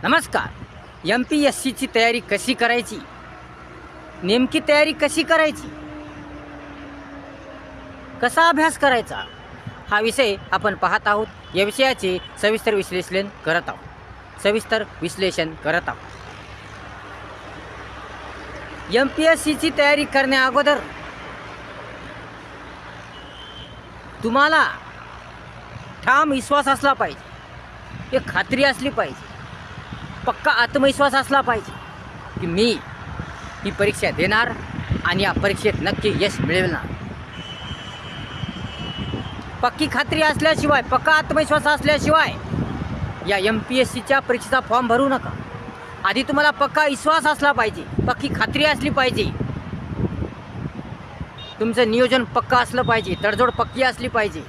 नमस्कार. MPSCची तयारी कशी करायची, नेमकी तयारी कशी करायची, कसा अभ्यास करायचा, हा विषय आपण पाहत आहोत. या विषयाचे सविस्तर विश्लेषण करत आहोत. MPSCची तयारी करण्या अगोदर तुम्हाला ठाम विश्वास असला पाहिजे, एक खात्री असली पाहिजे, पक्का आत्मविश्वास असला पाहिजे की मी ही परीक्षा देणार आणि या परीक्षेत नक्की यश मिळवणार. पक्की खात्री असल्याशिवाय, पक्का आत्मविश्वास असल्याशिवाय या MPSCच्या परीक्षेचा फॉर्म भरू नका. आधी तुम्हाला पक्का विश्वास असला पाहिजे, पक्की खात्री असली पाहिजे, तुमचं नियोजन पक्का असलं पाहिजे, तडजोड पक्की असली पाहिजे.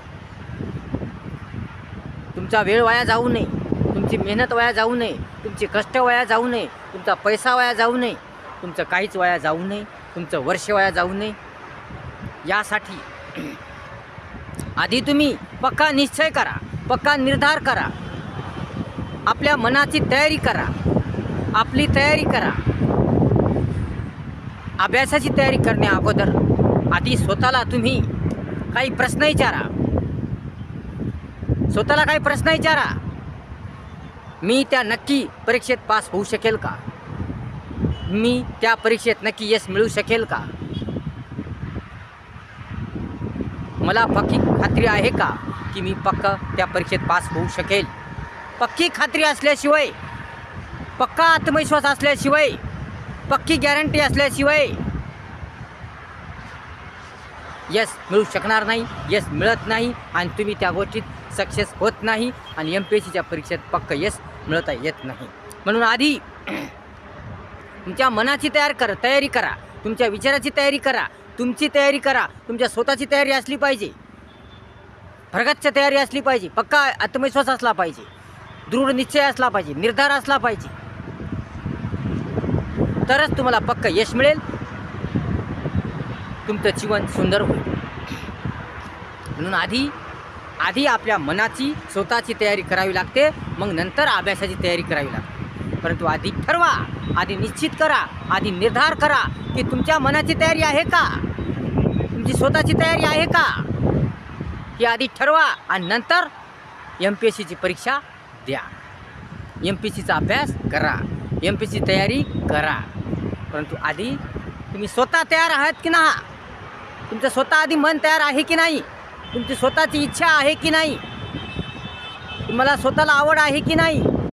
तुमचा वेळ वाया जाऊ नये, तुमची मेहनत वाया जाऊ नये, तुमचे कष्ट वाया जाऊ नये, तुमचा पैसा वाया जाऊ नये, तुमचं काहीच वाया जाऊ नये, तुमचं वर्ष वाया जाऊ नये. यासाठी आधी तुम्ही पक्का निश्चय करा, पक्का निर्धार करा, आपल्या मनाची तयारी करा, आपली तयारी करा. अभ्यासाची तयारी करण्या अगोदर आधी स्वतःला तुम्ही काही प्रश्न विचारा. स्वतःला काही प्रश्न विचारा. मी त्या नक्की परीक्षेत पास होऊ शकेल का? मी त्या परीक्षेत नक्की यश मिळवू शकेल का? मला पक्की खात्री आहे का की मी पक्का त्या परीक्षेत पास होऊ शकेल? पक्की खात्री असल्याशिवाय, पक्का आत्मविश्वास असल्याशिवाय, पक्की गॅरंटी असल्याशिवाय यश मिळू शकणार नाही, यश मिळत नाही आणि तुम्ही त्या गोष्टीत सक्सेस होत नाही आणि MPSCच्या परीक्षेत पक्का यश मिळवता येत नाही. म्हणून आधी तुमच्या मनाची तयारी करा, तुमच्या विचाराची तयारी करा, तुमची तयारी करा, तुमच्या स्वतःची तयारी असली पाहिजे, प्रगतची तयारी असली पाहिजे, पक्का आत्मविश्वास असला पाहिजे, दृढ निश्चय असला पाहिजे, निर्धार असला पाहिजे, तरच तुम्हाला पक्का यश मिळेल, तुमचं जीवन सुंदर होईल. म्हणून आधी आपल्या मनाची स्वतःची तयारी करावी लागते, मग नंतर अभ्यासाची तयारी करावी लागते. परंतु आधी ठरवा, आधी निश्चित करा, आधी निर्धार करा की तुमच्या मनाची तयारी आहे का, तुमची स्वतःची तयारी आहे का, ही आधी ठरवा आणि नंतर MPSCची परीक्षा द्या. MPSCचा अभ्यास करा, MPSCची तयारी करा. परंतु आधी तुम्ही स्वतः तयार आहात की नाही, तुमचं स्वतः आधी मन तयार आहे की नाही, तुमची स्वतःची इच्छा आहे की नाही, तुम्हाला स्वतःला आवड आहे की नाही,